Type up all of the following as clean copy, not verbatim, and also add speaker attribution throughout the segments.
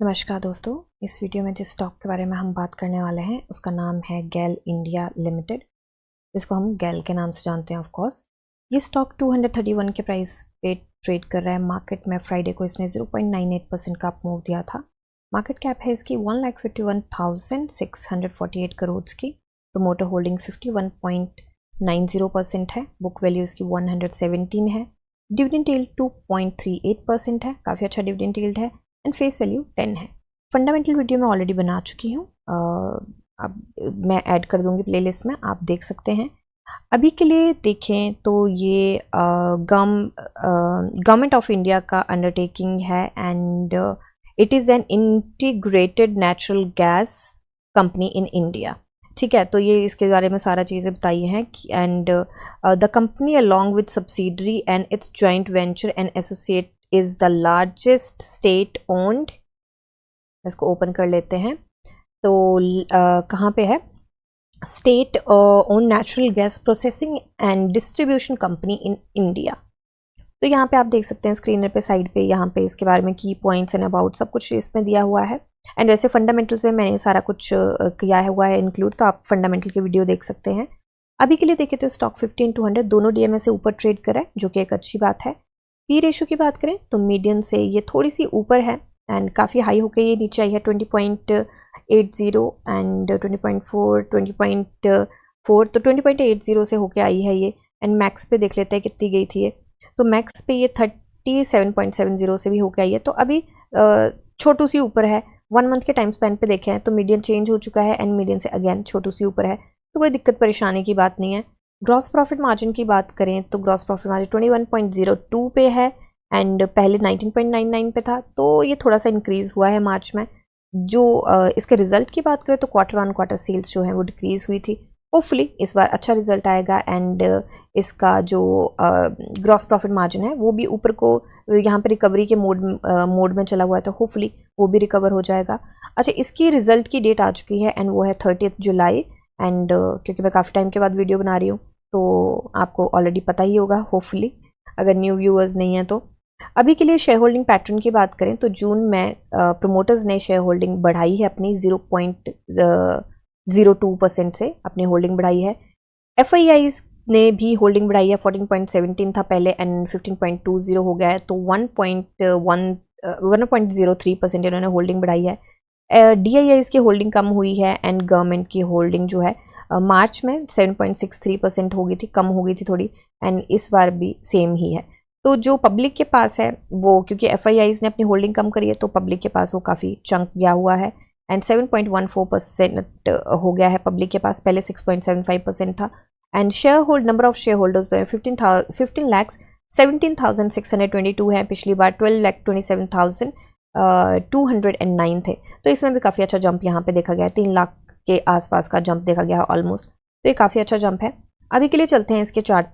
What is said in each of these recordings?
Speaker 1: नमस्कार दोस्तों, इस वीडियो में जिस स्टॉक के बारे में हम बात करने वाले हैं उसका नाम है गैल इंडिया लिमिटेड, जिसको हम गैल के नाम से जानते हैं ऑफ कोर्स। ये स्टॉक 231 के प्राइस पे ट्रेड कर रहा है। मार्केट में फ्राइडे को इसने 0.98% का अप मूव दिया था। मार्केट कैप है इसकी 1,51,648 करोड़ की। प्रमोटर होल्डिंग 51.90% है। बुक वैल्यू इसकी 117 है। डिविडेंड यील्ड 2.38% है, काफ़ी अच्छा डिविडेंड यील्ड है। एंड फेस वैल्यू 10 है। फंडामेंटल वीडियो मैं ऑलरेडी बना चुकी हूँ, अब मैं ऐड कर दूंगी प्लेलिस्ट में, आप देख सकते हैं। अभी के लिए देखें तो ये गवर्नमेंट ऑफ इंडिया का अंडरटेकिंग है and it is an integrated natural gas company in India. ठीक है, तो ये इसके बारे में सारा चीज़ें बताई हैं। And the company along with subsidiary and it's joint venture and associate is the largest state owned, इसको ओपन कर लेते हैं। तो कहाँ पे है? State own natural gas processing and distribution company in India. तो यहाँ पे आप देख सकते हैं स्क्रीनर पे साइड पे, यहाँ पे इसके बारे में की पॉइंट्स एंड अबाउट सब कुछ इसमें दिया हुआ है। एंड वैसे फंडामेंटल्स में मैंने सारा कुछ किया हुआ है इंक्लूड, तो आप फंडामेंटल की वीडियो देख सकते हैं। अभी के लिए देखें तो स्टॉक 50/200 दोनों डीएमए से ऊपर ट्रेड कर रहा है, जो कि एक अच्छी बात है। पी रेशो की बात करें तो मीडियन से ये थोड़ी सी ऊपर है एंड काफ़ी हाई होकर ये नीचे आई है 20.80 एंड 20.4, 20.4, तो 20.80 से होके आई है ये। एंड मैक्स पे देख लेते हैं कितनी गई थी ये, तो मैक्स पे ये 37.70 से भी होके आई है। तो अभी छोटू सी ऊपर है। 1 मंथ के टाइम स्पैन पे देखें तो मीडियन चेंज हो चुका है एंड मीडियन से अगेन छोटू सी ऊपर है, तो कोई दिक्कत परेशानी की बात नहीं है। ग्रॉस प्रॉफिट मार्जिन की बात करें तो ग्रॉस प्रॉफिट मार्जिन 21.02 पे है एंड पहले 19.99 पे था, तो ये थोड़ा सा इंक्रीज़ हुआ है मार्च में। जो इसके रिजल्ट की बात करें तो क्वार्टर ऑन क्वार्टर सेल्स जो है वो डिक्रीज़ हुई थी। होपफुली इस बार अच्छा रिजल्ट आएगा एंड इसका जो ग्रॉस प्रॉफिट मार्जिन है वो भी ऊपर को यहाँ पे रिकवरी के मोड में चला हुआ है, तो होपफुली वो भी रिकवर हो जाएगा। अच्छा, इसकी रिजल्ट की डेट आ चुकी है एंड वो है 30 जुलाई। एंड क्योंकि मैं काफ़ी टाइम के बाद वीडियो बना रही हूँ तो आपको ऑलरेडी पता ही होगा होपफुली, अगर न्यू व्यूअर्स नहीं है तो। अभी के लिए शेयर होल्डिंग पैटर्न की बात करें तो जून में प्रमोटर्स ने शेयर होल्डिंग बढ़ाई है अपनी 0.02% से अपनी होल्डिंग बढ़ाई है। एफआईआईज ने भी होल्डिंग बढ़ाई है, 14.17 था पहले एंड 15.20 हो गया है, तो 1.03% इन्होंने होल्डिंग बढ़ाई है। डीआईआईज की होल्डिंग कम हुई है एंड गवर्नमेंट की होल्डिंग जो है मार्च में 7.63% हो गई थी, कम हो गई थी थोड़ी, एंड इस बार भी सेम ही है। तो जो पब्लिक के पास है वो, क्योंकि एफआईआईज ने अपनी होल्डिंग कम करी है तो पब्लिक के पास वो काफ़ी चंक गया हुआ है एंड 7.14% हो गया है पब्लिक के पास, पहले 6.75% था। And number of share holders जो है 15,17,622 है, पिछली बार 12,27,209 थे, तो इसमें भी काफ़ी अच्छा जंप यहाँ पे देखा गया है। 3 लाख के आसपास का जंप देखा गया है ऑलमोस्ट, तो ये काफ़ी अच्छा जंप है। अभी के लिए चलते हैं इसके चार्ट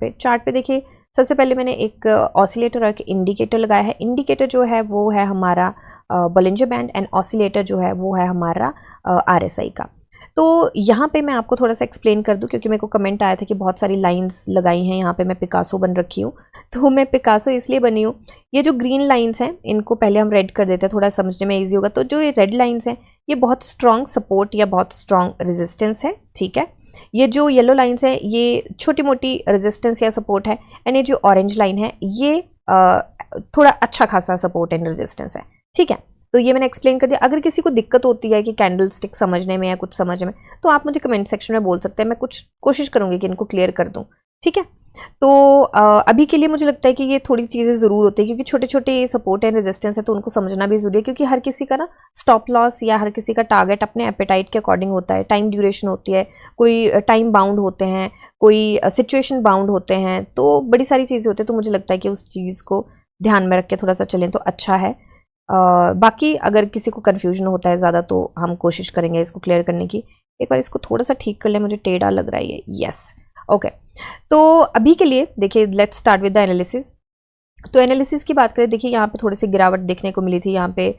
Speaker 1: पे देखिए, सबसे पहले मैंने एक ऑसिलेटर और एक इंडिकेटर लगाया है। इंडिकेटर जो है वो है हमारा बोलिंजर बैंड एंड ऑसिलेटर जो है वो है हमारा आरएसआई का। तो यहाँ पे मैं आपको थोड़ा सा एक्सप्लेन कर दूं, क्योंकि मेरे को कमेंट आया था कि बहुत सारी लाइंस लगाई हैं यहाँ पे, मैं पिकासो बन रखी हूँ, तो मैं पिकासो इसलिए बनी हूँ। ये जो ग्रीन लाइंस हैं इनको पहले हम रेड कर देते हैं, थोड़ा समझने में ईजी होगा। तो जो ये रेड लाइंस हैं ये बहुत स्ट्रॉन्ग सपोर्ट या बहुत स्ट्रॉन्ग रेजिस्टेंस है, ठीक है। ये जो येलो लाइंस है ये छोटी मोटी रेजिस्टेंस या सपोर्ट है, एंड ये जो ऑरेंज लाइन है ये थोड़ा अच्छा खासा सपोर्ट एंड रेजिस्टेंस है, ठीक है। तो ये मैंने एक्सप्लेन कर दिया। अगर किसी को दिक्कत होती है कि कैंडल स्टिक समझने में या कुछ समझ में, तो आप मुझे कमेंट सेक्शन में बोल सकते हैं, मैं कुछ कोशिश करूंगी कि इनको क्लियर कर दूं, ठीक है। तो अभी के लिए मुझे लगता है कि ये थोड़ी चीज़ें ज़रूर होती है, क्योंकि छोटे छोटे सपोर्ट एंड रेजिस्टेंस है तो उनको समझना भी ज़रूरी है, क्योंकि हर किसी का ना स्टॉप लॉस या हर किसी का टारगेट अपने एपेटाइट के अकॉर्डिंग होता है। टाइम ड्यूरेशन होती है, कोई टाइम बाउंड होते हैं, कोई सिचुएशन बाउंड होते हैं, तो बड़ी सारी चीज़ें होती है। तो मुझे लगता है कि उस चीज़ को ध्यान में रख के थोड़ा सा चलें तो अच्छा है। बाकी अगर किसी को कन्फ्यूजन होता है ज़्यादा तो हम कोशिश करेंगे इसको क्लियर करने की। एक बार इसको थोड़ा सा ठीक कर ले, मुझे टेढ़ा लग रहा है ये, यस ओके। तो अभी के लिए देखिए, let's start with the analysis. तो एनालिसिस की बात करें, देखिए यहाँ पे थोड़ी सी गिरावट देखने को मिली थी। यहाँ पे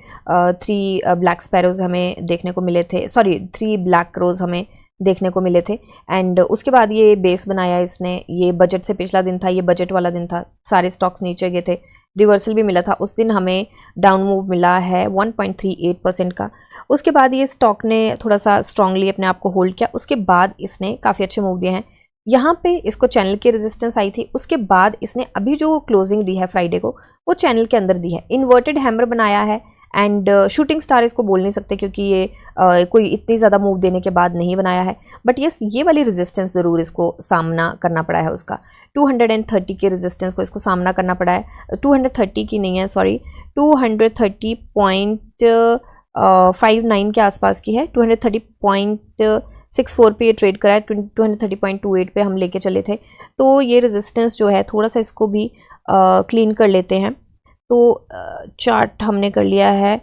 Speaker 1: 3 ब्लैक स्पैरोज हमें देखने को मिले थे, 3 ब्लैक क्रोज हमें देखने को मिले थे। एंड उसके बाद ये बेस बनाया इसने, ये बजट से पिछला दिन था, ये बजट वाला दिन था, सारे स्टॉक्स नीचे गए थे। रिवर्सल भी मिला था, उस दिन हमें डाउन मूव मिला है 1.38% का। उसके बाद ये स्टॉक ने थोड़ा सा स्ट्रांगली अपने आप को होल्ड किया, उसके बाद इसने काफ़ी अच्छे मूव दिए हैं। यहाँ पे इसको चैनल की रेजिस्टेंस आई थी, उसके बाद इसने अभी जो क्लोजिंग दी है फ्राइडे को वो चैनल के अंदर दी है, इन्वर्टेड हैमर बनाया है एंड शूटिंग स्टार इसको बोल नहीं सकते क्योंकि ये कोई इतनी ज़्यादा मूव देने के बाद नहीं बनाया है, बट यस ये वाली रेजिस्टेंस ज़रूर इसको सामना करना पड़ा है, उसका 230 के रेजिस्टेंस को इसको सामना करना पड़ा है। 230 की नहीं है, सॉरी 230.59 के आसपास की है, 230.64 पे ये ट्रेड करा है, 230.28 पे हम लेके चले थे। तो ये रेजिस्टेंस जो है थोड़ा सा इसको भी क्लीन कर लेते हैं। तो चार्ट हमने कर लिया है,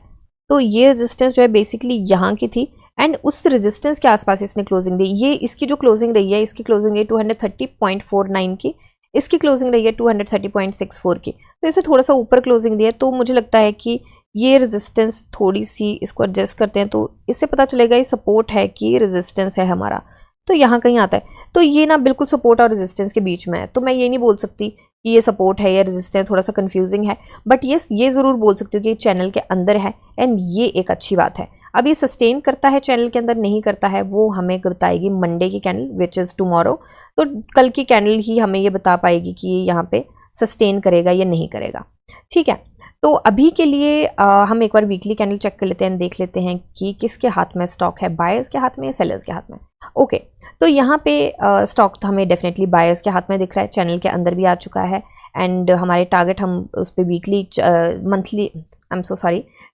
Speaker 1: तो ये रेजिस्टेंस जो है बेसिकली यहाँ की थी एंड उस रेजिस्टेंस के आसपास इसने क्लोजिंग दी। ये इसकी जो क्लोजिंग रही है, इसकी क्लोजिंग है 230.49 की, इसकी क्लोजिंग रही है 230.64 की, तो इसे थोड़ा सा ऊपर क्लोजिंग दी है। तो मुझे लगता है कि ये रेजिस्टेंस थोड़ी सी इसको एडजस्ट करते हैं तो इससे पता चलेगा ये सपोर्ट है कि रेजिस्टेंस है हमारा, तो यहाँ कहीं आता है। तो ये ना बिल्कुल सपोर्ट और रेजिस्टेंस के बीच में है, तो मैं ये नहीं बोल सकती कि ये सपोर्ट है या रेजिस्टेंस, थोड़ा सा कंफ्यूजिंग है, बट यस ये ज़रूर बोल सकती हूँ कि ये चैनल के अंदर है एंड ये एक अच्छी बात है। अब ये सस्टेन करता है चैनल के अंदर, नहीं करता है, वो हमें बताएगी मंडे की कैंडल विच इज़ टुमारो। तो कल की कैंडल ही हमें ये बता पाएगी कि ये यहाँ पे सस्टेन करेगा या नहीं करेगा, ठीक है। तो अभी के लिए हम एक बार वीकली कैंडल चेक कर लेते हैं, देख लेते हैं कि किसके हाथ में स्टॉक है, बायर्स के हाथ में या सेलर्स के हाथ में। ओके, तो यहाँ पे स्टॉक तो हमें डेफिनेटली बायर्स के हाथ में दिख रहा है, चैनल के अंदर भी आ चुका है एंड हमारे टारगेट हम उस पर वीकली मंथली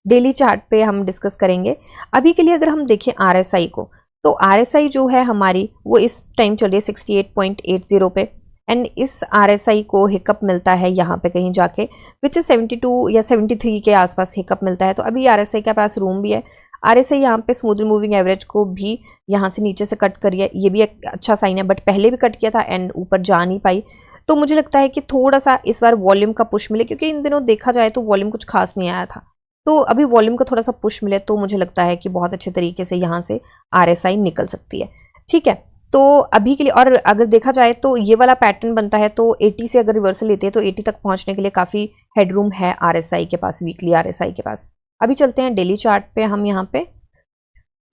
Speaker 1: डेली चार्ट पे हम डिस्कस करेंगे। अभी के लिए अगर हम देखें RSI को, तो RSI जो है हमारी वो इस टाइम चल रही है 68.80 पे एंड इस RSI को हिकअप मिलता है यहाँ पे कहीं जाके विच इज 72 या 73 के आसपास हिकअप मिलता है। तो अभी RSI के पास रूम भी है, RSI यहाँ पे स्मूथ मूविंग एवरेज को भी यहाँ से नीचे से कट करिए, ये भी एक अच्छा साइन है, बट पहले भी कट किया था एंड ऊपर जा नहीं पाई। तो मुझे लगता है कि थोड़ा सा इस बार वॉल्यूम का पुश मिले, क्योंकि इन दिनों देखा जाए तो वॉल्यूम कुछ खास नहीं आया था, तो अभी वॉल्यूम का थोड़ा सा पुश मिले तो मुझे लगता है कि बहुत अच्छे तरीके से यहाँ से RSI निकल सकती है, ठीक है। तो अभी के लिए, और अगर देखा जाए तो ये वाला पैटर्न बनता है तो 80 से अगर रिवर्सल लेते हैं तो 80 तक पहुंचने के लिए काफ़ी हेडरूम है RSI के पास, वीकली RSI के पास। अभी चलते हैं डेली चार्ट पे हम यहाँ पे,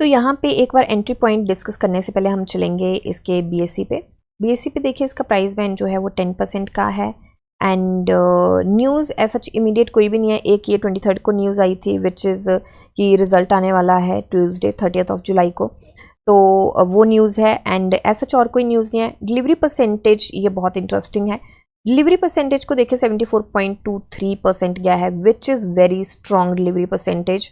Speaker 1: तो यहाँ पे एक बार एंट्री पॉइंट डिस्कस करने से पहले हम चलेंगे इसके BSE पे। BSE पे देखिए इसका प्राइस बैंड जो है वो 10% का है एंड न्यूज़ ऐसा इमीडिएट कोई भी नहीं है। एक ये 23 को न्यूज़ आई थी विच इज़ कि रिजल्ट आने वाला है ट्यूसडे 30 जुलाई को, तो वो न्यूज़ है एंड ऐसा और कोई न्यूज़ नहीं है। डिलीवरी परसेंटेज ये बहुत इंटरेस्टिंग है, डिलीवरी परसेंटेज को देखिए 74.23% गया है which is very strong delivery percentage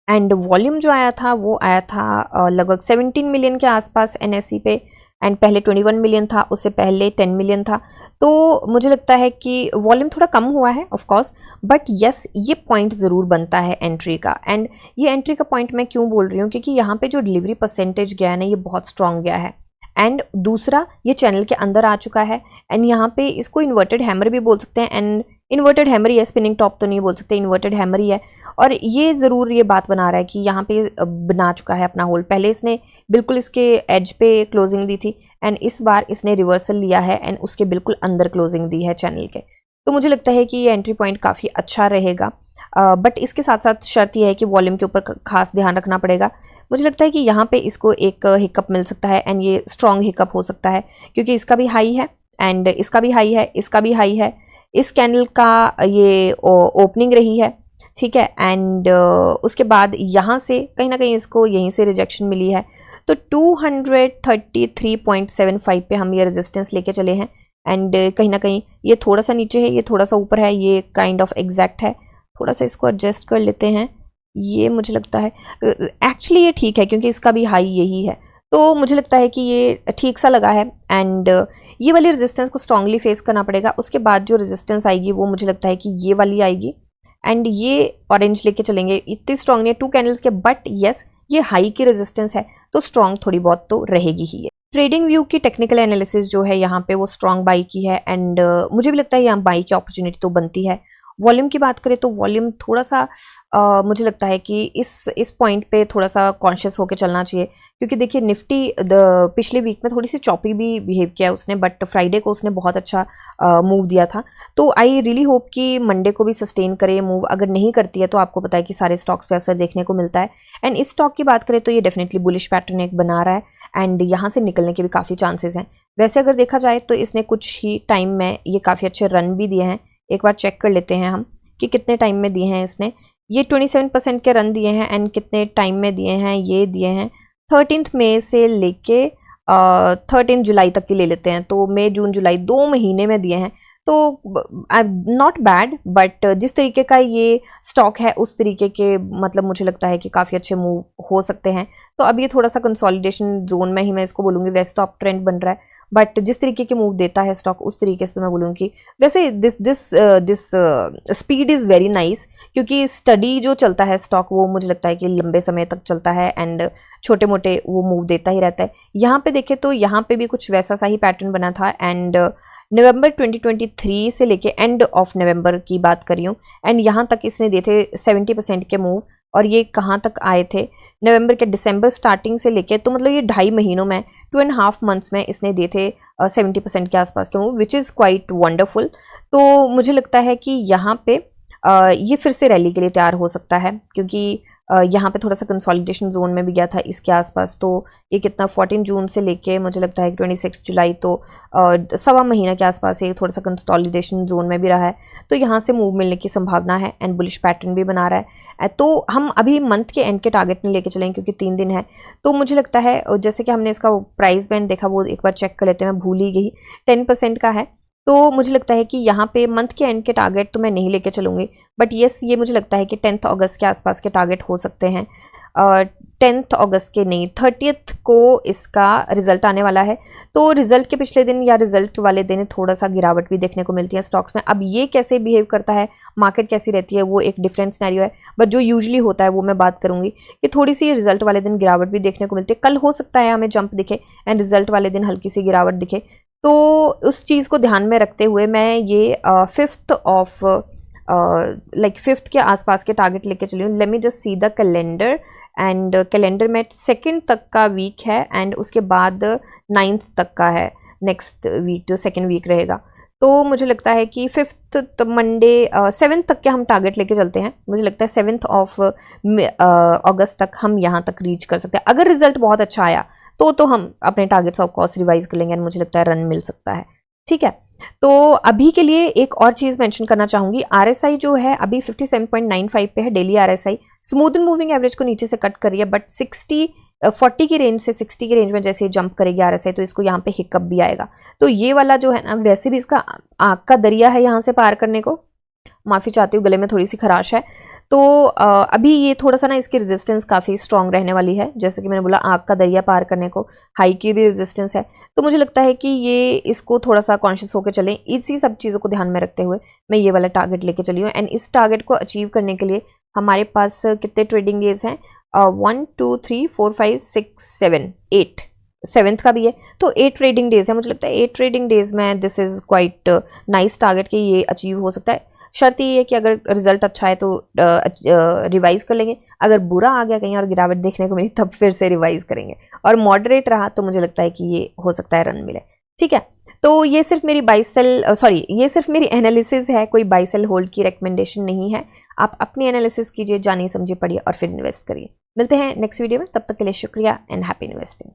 Speaker 1: and volume जो आया था वो आया था लगभग 17 मिलियन के आसपास NSE पे एंड पहले 21 मिलियन था, उससे पहले 10 मिलियन था। तो मुझे लगता है कि वॉल्यूम थोड़ा कम हुआ है ऑफ कोर्स, बट यस ये पॉइंट ज़रूर बनता है एंट्री का। एंड ये एंट्री का पॉइंट मैं क्यों बोल रही हूँ, क्योंकि यहाँ पे जो डिलीवरी परसेंटेज गया है ना ये बहुत स्ट्रॉन्ग गया है एंड दूसरा ये चैनल के अंदर आ चुका है एंड यहाँ पे इसको इन्वर्टेड हैमर भी बोल सकते हैं एंड इन्वर्टेड हैमर ही है, स्पिनिंग टॉप तो नहीं बोल सकते, इन्वर्टेड हैमर ही है। और ये ज़रूर ये बात बना रहा है कि यहाँ पे बना चुका है अपना होल्ड, पहले इसने बिल्कुल इसके एज पे क्लोजिंग दी थी एंड इस बार इसने रिवर्सल लिया है एंड उसके बिल्कुल अंदर क्लोजिंग दी है चैनल के। तो मुझे लगता है कि ये एंट्री पॉइंट काफ़ी अच्छा रहेगा, बट इसके साथ साथ शर्त यह है कि वॉल्यूम के ऊपर खास ध्यान रखना पड़ेगा। मुझे लगता है कि यहाँ पे इसको एक हिकअप मिल सकता है एंड ये स्ट्रॉन्ग हिकअप हो सकता है, क्योंकि इसका भी हाई है एंड इसका भी हाई है, इसका भी हाई है, इस कैंडल का ये ओपनिंग रही है, ठीक है। एंड उसके बाद यहाँ से कहीं ना कहीं इसको यहीं से रिजेक्शन मिली है, तो 233.75 पे हम ये रेजिस्टेंस लेके चले हैं एंड कहीं ना कहीं ये थोड़ा सा नीचे है, ये थोड़ा सा ऊपर है, ये काइंड ऑफ एग्जैक्ट है। थोड़ा सा इसको एडजस्ट कर लेते हैं, ये मुझे लगता है एक्चुअली ये ठीक है क्योंकि इसका भी हाई यही है, तो मुझे लगता है कि ये ठीक सा लगा है एंड ये वाली रेजिस्टेंस को स्ट्रांगली फेस करना पड़ेगा। उसके बाद जो रेजिस्टेंस आएगी वो मुझे लगता है कि ये वाली आएगी एंड ये ऑरेंज लेके चलेंगे। इतनी स्ट्रांग नहीं है 2 कैंडल्स के, बट यस ये हाई की रेजिस्टेंस है तो स्ट्रांग थोड़ी बहुत तो रहेगी ही है। ट्रेडिंग व्यू की टेक्निकल एनालिसिस जो है यहाँ पे वो स्ट्रांग बाई की है एंड मुझे भी लगता है यहाँ बाई की अपॉर्चुनिटी तो बनती है। वॉल्यूम की बात करें तो वॉल्यूम थोड़ा सा मुझे लगता है कि इस पॉइंट पे थोड़ा सा कॉन्शियस होकर चलना चाहिए, क्योंकि देखिए निफ्टी पिछले वीक में थोड़ी सी चॉपी भी बिहेव किया उसने, बट फ्राइडे को उसने बहुत अच्छा मूव दिया था। तो आई रियली होप कि मंडे को भी सस्टेन करे मूव। अगर नहीं करती है तो आपको पता है कि सारे स्टॉक्स पे असर देखने को मिलता है। एंड इस स्टॉक की बात करें तो ये डेफिनेटली बुलिश पैटर्न एक बना रहा है एंड यहाँ से निकलने के भी काफ़ी चांसेस हैं। वैसे अगर देखा जाए तो इसने कुछ ही टाइम में ये काफ़ी अच्छे रन भी दिए हैं। एक बार चेक कर लेते हैं हम कि कितने टाइम में दिए हैं इसने। ये 27% के रन दिए हैं एंड कितने टाइम में दिए हैं, ये दिए हैं 13 मई से लेके 13 जुलाई तक की ले लेते हैं। तो मई जून जुलाई 2 महीने में दिए हैं। तो नॉट बैड, बट जिस तरीके का ये स्टॉक है उस तरीके के मतलब मुझे लगता है कि काफ़ी अच्छे मूव हो सकते हैं। तो अब ये थोड़ा सा कंसोलिडेशन जोन में ही मैं इसको बोलूँगी। वैसे तो अप ट्रेंड बन रहा है, बट जिस तरीके के मूव देता है स्टॉक उस तरीके से मैं बोलूँगी वैसे this speed is very nice, क्योंकि स्टडी जो चलता है स्टॉक वो मुझे लगता है कि लंबे समय तक चलता है एंड छोटे मोटे वो मूव देता ही रहता है। यहाँ पे देखें तो यहाँ पे भी कुछ वैसा सा ही पैटर्न बना था एंड नवंबर 2023 से लेके एंड ऑफ नवंबर की बात कर रही हूँ एंड यहाँ तक इसने दिए थे 70% के मूव। और ये कहाँ तक आए थे, नवंबर के दिसंबर स्टार्टिंग से लेके, तो मतलब ये 2.5 महीनों में 2.5 मंथ्स में इसने दिए थे 70% के आसपास के move, which is quite wonderful. तो मुझे लगता है कि यहाँ पे ये फिर से रैली के लिए तैयार हो सकता है, क्योंकि यहाँ पे थोड़ा सा कंसोलिडेशन जोन में भी गया था इसके आसपास। तो ये कितना 14 जून से लेके मुझे लगता है 26 जुलाई, तो सवा महीना के आसपास ये थोड़ा सा कंसोलिडेशन जोन में भी रहा है। तो यहाँ से मूव मिलने की संभावना है एंड बुलिश पैटर्न भी बना रहा है। तो हम अभी मंथ के एंड के टारगेट नहीं लेके चलेंगे क्योंकि 3 दिन है। तो मुझे लगता है जैसे कि हमने इसका प्राइस बैंड देखा वो एक बार चेक कर लेते हैं, मैं भूल ही गई, 10% का है। तो मुझे लगता है कि यहाँ पे मंथ के एंड के टारगेट तो मैं नहीं लेके चलूँगी, बट येस ये मुझे लगता है कि 10 अगस्त के आसपास के टारगेट हो सकते हैं। 10 अगस्त के नहीं, 30 को इसका रिजल्ट आने वाला है। तो रिजल्ट के पिछले दिन या रिजल्ट वाले दिन थोड़ा सा गिरावट भी देखने को मिलती है स्टॉक्स में। अब ये कैसे बिहेव करता है, मार्केट कैसी रहती है, वो एक डिफरेंट सिनेरियो है, बट जो यूजली होता है वो मैं बात करूंगी कि थोड़ी सी रिजल्ट वाले दिन गिरावट भी देखने को मिलती है। कल हो सकता है हमें जंप दिखे एंड रिजल्ट वाले दिन हल्की सी गिरावट दिखे। तो उस चीज़ को ध्यान में रखते हुए मैं ये 5th के आसपास के टारगेट लेके चली हूँ। Let me just see the calendar and calendar में 2nd तक का वीक है एंड उसके बाद 9th तक का है नेक्स्ट वीक, जो 2nd वीक रहेगा। तो मुझे लगता है कि 5th मंडे 7th तक के हम टारगेट लेके चलते हैं। मुझे लगता है 7th ऑफ अगस्त तक हम यहाँ तक रीच कर सकते हैं। अगर रिजल्ट बहुत अच्छा आया तो हम अपने टारगेट्स ऑफ कोर्स रिवाइज कर लेंगे एंड मुझे लगता है रन मिल सकता है। ठीक है, तो अभी के लिए एक और चीज़ मेंशन करना चाहूँगी, RSI जो है अभी 57.95 पे है। Daily RSI smooth moving average को नीचे से कट कर रही है, बट 40 की रेंज से 60 की रेंज में जैसे जंप करेगी RSI तो इसको यहाँ पे हिकअप भी आएगा। तो ये वाला जो है ना, वैसे भी इसका आग का दरिया है यहाँ से पार करने को। माफ़ी चाहती हूँ, गले में थोड़ी सी खराश है। तो अभी ये थोड़ा सा ना इसकी रेजिस्टेंस काफ़ी स्ट्रांग रहने वाली है। जैसे कि मैंने बोला आग का दरिया पार करने को हाई की भी रेजिस्टेंस है। तो मुझे लगता है कि ये इसको थोड़ा सा कॉन्शियस होकर चलें। इसी सब चीज़ों को ध्यान में रखते हुए मैं ये वाला टारगेट लेके चली हूँ एंड इस टारगेट को अचीव करने के लिए हमारे पास कितने ट्रेडिंग डेज हैं, 1 2 3 4 5 6 7 8, 7th का भी है, तो 8 ट्रेडिंग डेज है। मुझे लगता है 8 ट्रेडिंग डेज में this is quite nice target कि ये अचीव हो सकता है। शर्त ये है कि अगर रिजल्ट अच्छा है तो रिवाइज कर लेंगे, अगर बुरा आ गया कहीं और गिरावट देखने को मिली तब फिर से रिवाइज करेंगे, और मॉडरेट रहा तो मुझे लगता है कि ये हो सकता है रन मिले। ठीक है, तो ये सिर्फ मेरी ये सिर्फ मेरी एनालिसिस है, कोई बाई सेल होल्ड की रिकमेंडेशन नहीं है। आप अपनी एनालिसिस कीजिए, जानिए समझिए, पढ़िए और फिर इन्वेस्ट करिए। मिलते हैं नेक्स्ट वीडियो में, तब तक के लिए शुक्रिया एंड हैप्पी इन्वेस्टिंग।